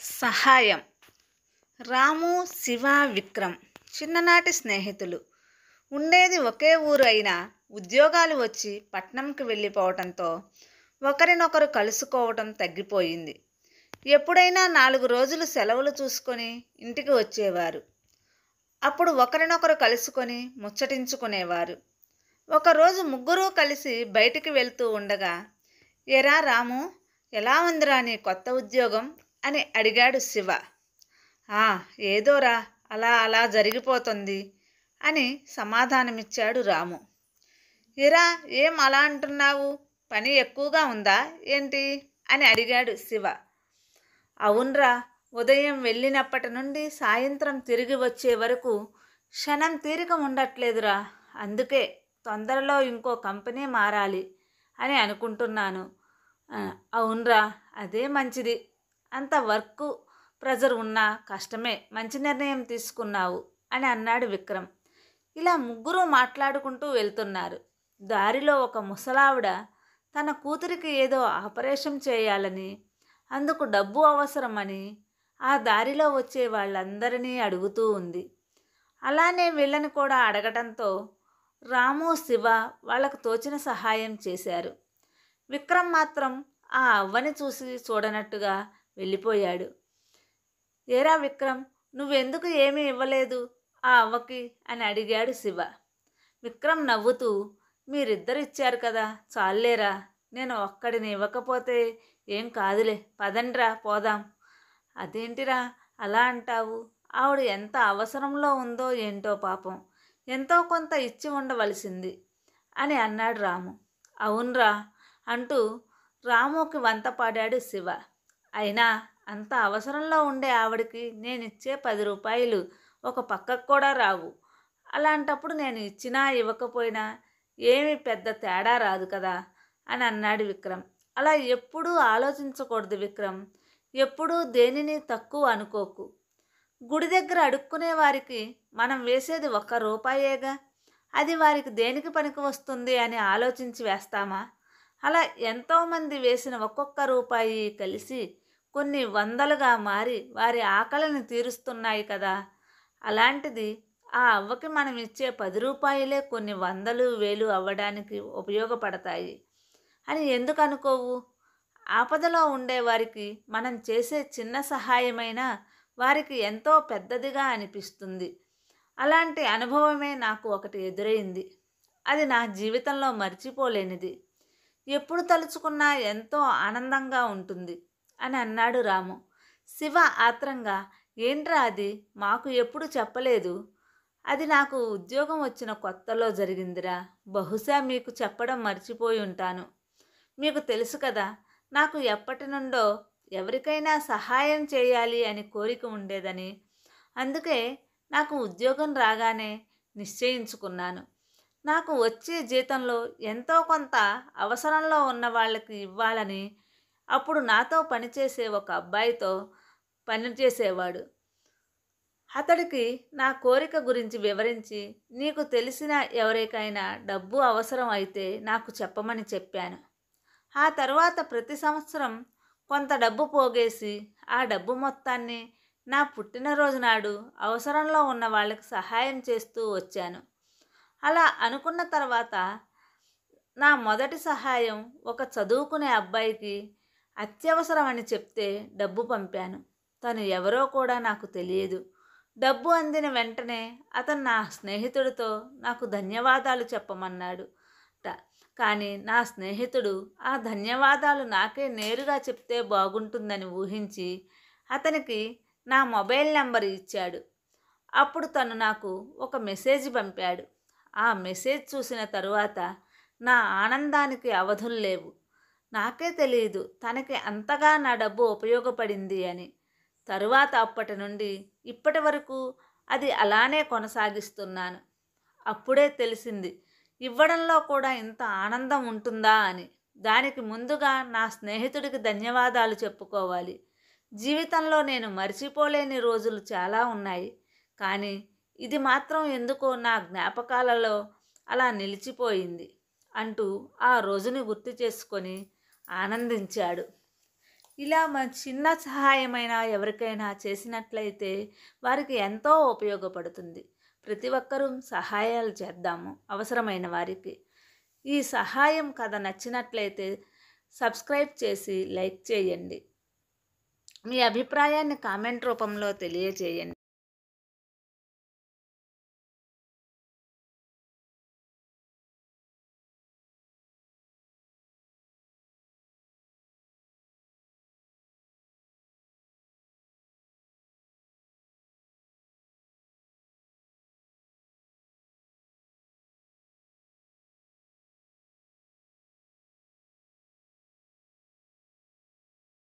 సహాయం. రాము, శివ, విక్రమ్ చిన్ననాటి స్నేహితులు. ఉండేది ఒకే ఊరు అయినా ఉద్యోగాలు వచ్చి పట్నంకి వెళ్ళిపోవటంతో ఒకరినొకరు కలుసుకోవటం తగ్గిపోయింది. ఎప్పుడైనా 4 రోజులు సెలవులు చూసుకొని ఇంటికి వచ్చేవారు. అప్పుడు ఒకరినొకరు కలుసుకొని ముచ్చటించుకునేవారు. ఒకరోజు ముగ్గురూ కలిసి బయటికి వెళ్తూ ఉండగా, "ఏరా రాము, ఎలా ఉందిరా నీ కొత్త ఉద్యోగం?" అని అడిగాడు శివ. ఏదోరా, అలా అలా జరిగిపోతుంది" అని సమాధానమిచ్చాడు రాము. "ఇరా, ఏం అలా అంటున్నావు? పని ఎక్కువగా ఉందా ఏంటి?" అని అడిగాడు శివ. "అవునరా, ఉదయం వెళ్ళినప్పటి నుండి సాయంత్రం తిరిగి వచ్చే వరకు క్షణం తీరిక ఉండట్లేదురా. అందుకే తొందరలో ఇంకో కంపెనీ మారాలి అని అనుకుంటున్నాను." "అవునరా, అదే మంచిది. అంత వర్క్ ప్రెజర్ ఉన్నా కష్టమే. మంచి నిర్ణయం తీసుకున్నావు" అని అన్నాడు విక్రమ్. ఇలా ముగ్గురు మాట్లాడుకుంటూ వెళ్తున్నారు. దారిలో ఒక ముసలావిడ తన కూతురికి ఏదో ఆపరేషన్ చేయాలని, అందుకు డబ్బు అవసరమని ఆ దారిలో వచ్చే వాళ్ళందరినీ అడుగుతూ ఉంది. అలానే వీళ్ళని కూడా అడగటంతో రాము, శివ వాళ్ళకు తోచిన సహాయం చేశారు. విక్రమ్ మాత్రం ఆ అవ్వని చూసి చూడనట్టుగా వెళ్ళిపోయాడు. "ఏరా విక్రమ్, నువ్వెందుకు ఏమీ ఇవ్వలేదు ఆ అవ్వకి?" అని అడిగాడు శివ. విక్రమ్ నవ్వుతూ, "మీరిద్దరు ఇచ్చారు కదా, చాలేరా. నేను ఒక్కడిని ఇవ్వకపోతే ఏం కాదులే, పదండ్రా పోదాం." "అదేంటిరా అలా అంటావు? ఆవిడ ఎంత అవసరంలో ఉందో ఏంటో పాపం. ఎంతో కొంత ఇచ్చి ఉండవలసింది" అని అన్నాడు రాము. "అవునరా" అంటూ రాముకి వంత పాడాడు శివ. "అయినా అంత అవసరంలో ఉండే ఆవిడకి నేనిచ్చే 10 రూపాయలు ఒక పక్కకు కూడా రావు. అలాంటప్పుడు నేను ఇచ్చినా ఇవ్వకపోయినా ఏమి పెద్ద తేడా రాదు కదా" అని అన్నాడు విక్రమ్. "అలా ఎప్పుడూ ఆలోచించకూడదు విక్రమ్. ఎప్పుడూ దేనిని తక్కువ అనుకోకు. గుడి దగ్గర అడుక్కునే వారికి మనం వేసేది 1 రూపాయేగా. అది వారికి దేనికి పనికి వస్తుంది అని ఆలోచించి వేస్తామా? అలా ఎంతోమంది వేసిన ఒక్కొక్క రూపాయి కలిసి కొన్ని వందలుగా మారి వారి ఆకలిని తీరుస్తున్నాయి కదా. అలాంటిది ఆ అవ్వకి మనం ఇచ్చే 10 రూపాయలే కొన్ని వందలు వేలు అవ్వడానికి ఉపయోగపడతాయి అని ఎందుకు అనుకోవు? ఆపదలో ఉండేవారికి మనం చేసే చిన్న సహాయమైనా వారికి ఎంతో పెద్దదిగా అనిపిస్తుంది. అలాంటి అనుభవమే నాకు ఒకటి ఎదురైంది. అది నా జీవితంలో మర్చిపోలేనిది. ఎప్పుడు తలుచుకున్నా ఎంతో ఆనందంగా ఉంటుంది" అని అన్నాడు రాము. శివ ఆత్రంగా, "ఏంట్రా అది? మాకు ఎప్పుడు చెప్పలేదు." "అది నాకు ఉద్యోగం వచ్చిన కొత్తలో జరిగిందిరా. బహుశా మీకు చెప్పడం మర్చిపోయి ఉంటాను. మీకు తెలుసు కదా, నాకు ఎప్పటి నుండో ఎవరికైనా సహాయం చేయాలి అని కోరిక ఉండేదని. అందుకే నాకు ఉద్యోగం రాగానే నిశ్చయించుకున్నాను. నాకు వచ్చే జీతంలో ఎంతో కొంత అవసరంలో ఉన్న వాళ్ళకి ఇవ్వాలని. అప్పుడు నాతో పనిచేసే ఒక అబ్బాయితో పనిచేసేవాడు. అతడికి నా కోరిక గురించి వివరించి, నీకు తెలిసిన ఎవరికైనా డబ్బు అవసరం అయితే నాకు చెప్పమని చెప్పాను. ఆ తర్వాత ప్రతి సంవత్సరం కొంత డబ్బు పోగేసి ఆ డబ్బు మొత్తాన్ని నా పుట్టినరోజు నాడు అవసరంలో ఉన్న వాళ్ళకి సహాయం చేస్తూ వచ్చాను. అలా అనుకున్న తర్వాత నా మొదటి సహాయం ఒక చదువుకునే అబ్బాయికి అత్యవసరం అని చెప్తే డబ్బు పంపాను. తను ఎవరో కూడా నాకు తెలియదు. డబ్బు అందిన వెంటనే అతను నా స్నేహితుడితో నాకు ధన్యవాదాలు చెప్పమన్నాడు. కానీ నా స్నేహితుడు ఆ ధన్యవాదాలు నాకే నేరుగా చెప్తే బాగుంటుందని ఊహించి అతనికి నా మొబైల్ నెంబర్ ఇచ్చాడు. అప్పుడు తను నాకు ఒక మెసేజ్ పంపాడు. ఆ మెసేజ్ చూసిన తరువాత నా ఆనందానికి అవధులు లేవు. నాకే తెలియదు తనకి అంతగా నా డబ్బు ఉపయోగపడింది అని. తరువాత అప్పటి నుండి ఇప్పటి వరకు అది అలానే కొనసాగిస్తున్నాను. అప్పుడే తెలిసింది ఇవ్వడంలో కూడా ఇంత ఆనందం ఉంటుందా అని. దానికి ముందుగా నా స్నేహితుడికి ధన్యవాదాలు చెప్పుకోవాలి. జీవితంలో నేను మర్చిపోలేని రోజులు చాలా ఉన్నాయి. కానీ ఇది మాత్రం ఎందుకో నా జ్ఞాపకాలలో అలా నిలిచిపోయింది" అంటూ ఆ రోజుని గుర్తు చేసుకొని ఆనందించాడు. ఇలా మన చిన్న సహాయమైనా ఎవరికైనా చేసినట్లయితే వారికి ఎంతో ఉపయోగపడుతుంది. ప్రతి ఒక్కరూ సహాయాలు చేద్దాము అవసరమైన వారికి. ఈ సహాయం కథ నచ్చినట్లయితే సబ్స్క్రైబ్ చేసి లైక్ చేయండి. మీ అభిప్రాయాన్ని కామెంట్ రూపంలో తెలియజేయండి.